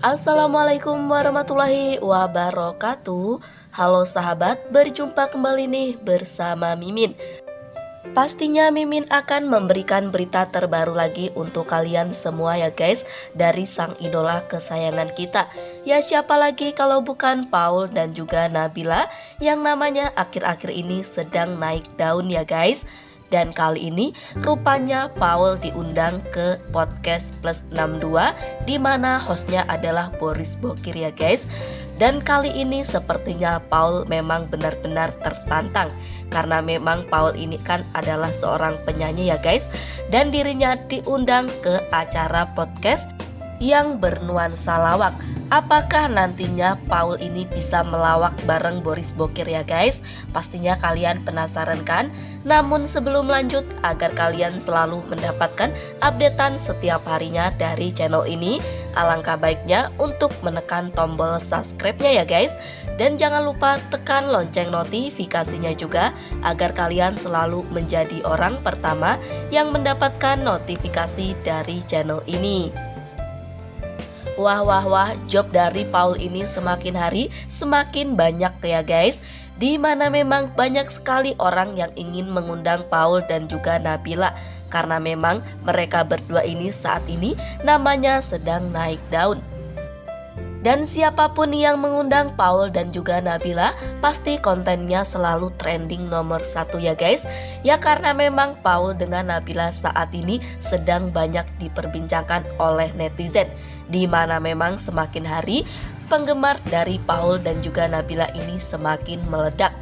Assalamualaikum warahmatullahi wabarakatuh. Halo sahabat, berjumpa kembali nih bersama Mimin. Pastinya Mimin akan memberikan berita terbaru lagi untuk kalian semua ya guys, dari sang idola kesayangan kita. Ya siapa lagi kalau bukan Paul dan juga Nabila yang namanya akhir-akhir ini sedang naik daun ya guys. Dan kali ini rupanya Paul diundang ke podcast Plus 62 di mana hostnya adalah Boris Bokir ya guys. Dan kali ini sepertinya Paul memang benar-benar tertantang karena memang Paul ini kan adalah seorang penyanyi ya guys. Dan dirinya diundang ke acara podcast yang bernuansa lawak. Apakah nantinya Paul ini bisa melawak bareng Boris Bokir ya guys? Pastinya kalian penasaran kan? Namun sebelum lanjut, agar kalian selalu mendapatkan updatean setiap harinya dari channel ini, alangkah baiknya untuk menekan tombol subscribe-nya ya guys. Dan jangan lupa tekan lonceng notifikasinya juga, agar kalian selalu menjadi orang pertama yang mendapatkan notifikasi dari channel ini. Wah, job dari Paul ini semakin hari semakin banyak ya guys. Di mana memang banyak sekali orang yang ingin mengundang Paul dan juga Nabila. Karena memang mereka berdua ini saat ini namanya sedang naik daun. Dan siapapun yang mengundang Paul dan juga Nabila, pasti kontennya selalu trending nomor 1 ya guys. Ya karena memang Paul dengan Nabila saat ini sedang banyak diperbincangkan oleh netizen, di mana memang semakin hari penggemar dari Paul dan juga Nabila ini semakin meledak.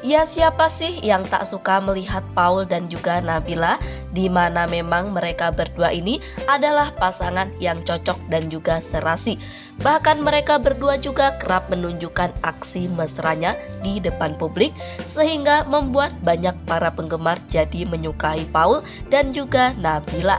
Ya siapa sih yang tak suka melihat Paul dan juga Nabila, di mana memang mereka berdua ini adalah pasangan yang cocok dan juga serasi. Bahkan mereka berdua juga kerap menunjukkan aksi mesranya di depan publik, sehingga membuat banyak para penggemar jadi menyukai Paul dan juga Nabila.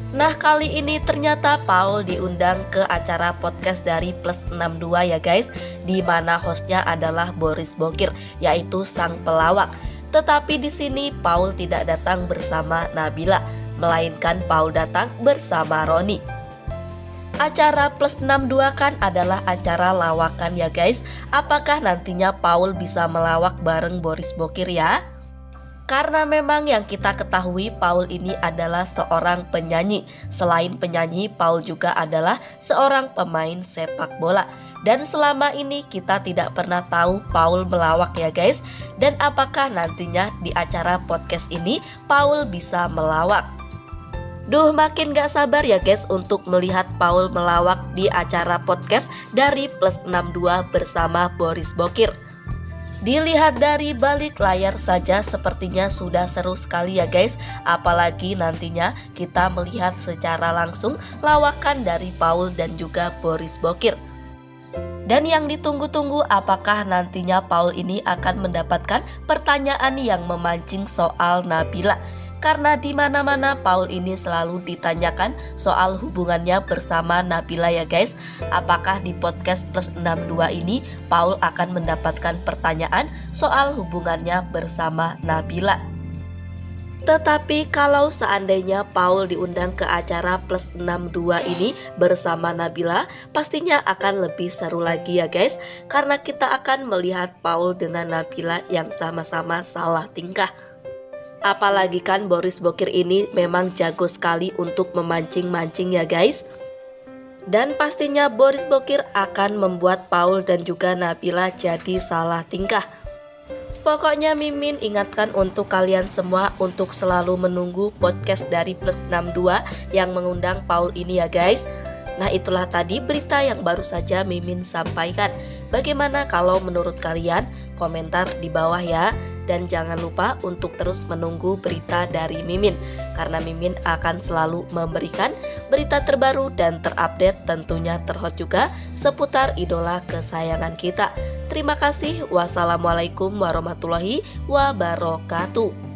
Nah kali ini ternyata Paul diundang ke acara podcast dari Plus 62 ya guys, di mana hostnya adalah Boris Bokir, yaitu sang pelawak. Tetapi di sini Paul tidak datang bersama Nabila, melainkan Paul datang bersama Roni. Acara Plus 62 kan adalah acara lawakan ya guys. Apakah nantinya Paul bisa melawak bareng Boris Bokir ya? Karena memang yang kita ketahui Paul ini adalah seorang penyanyi. Selain penyanyi, Paul juga adalah seorang pemain sepak bola. Dan selama ini kita tidak pernah tahu Paul melawak ya guys. Dan apakah nantinya di acara podcast ini Paul bisa melawak? Duh makin gak sabar ya guys untuk melihat Paul melawak di acara podcast dari Plus 62 bersama Boris Bokir. Dilihat dari balik layar saja sepertinya sudah seru sekali ya guys. Apalagi nantinya kita melihat secara langsung lawakan dari Paul dan juga Boris Bokir. Dan yang ditunggu-tunggu, apakah nantinya Paul ini akan mendapatkan pertanyaan yang memancing soal Nabila. Karena di mana-mana Paul ini selalu ditanyakan soal hubungannya bersama Nabila ya guys. Apakah di podcast Plus 62 ini Paul akan mendapatkan pertanyaan soal hubungannya bersama Nabila. Tetapi kalau seandainya Paul diundang ke acara Plus 62 ini bersama Nabila, pastinya akan lebih seru lagi ya guys. Karena kita akan melihat Paul dengan Nabila yang sama-sama salah tingkah. Apalagi kan Boris Bokir ini memang jago sekali untuk memancing-mancing ya guys. Dan pastinya Boris Bokir akan membuat Paul dan juga Nabila jadi salah tingkah. Pokoknya Mimin ingatkan untuk kalian semua untuk selalu menunggu podcast dari Plus 62 yang mengundang Paul ini ya guys. Nah itulah tadi berita yang baru saja Mimin sampaikan. Bagaimana kalau menurut kalian? Komentar di bawah ya. Dan jangan lupa untuk terus menunggu berita dari Mimin, karena Mimin akan selalu memberikan berita terbaru dan terupdate, tentunya terhot juga seputar idola kesayangan kita. Terima kasih. Wassalamualaikum warahmatullahi wabarakatuh.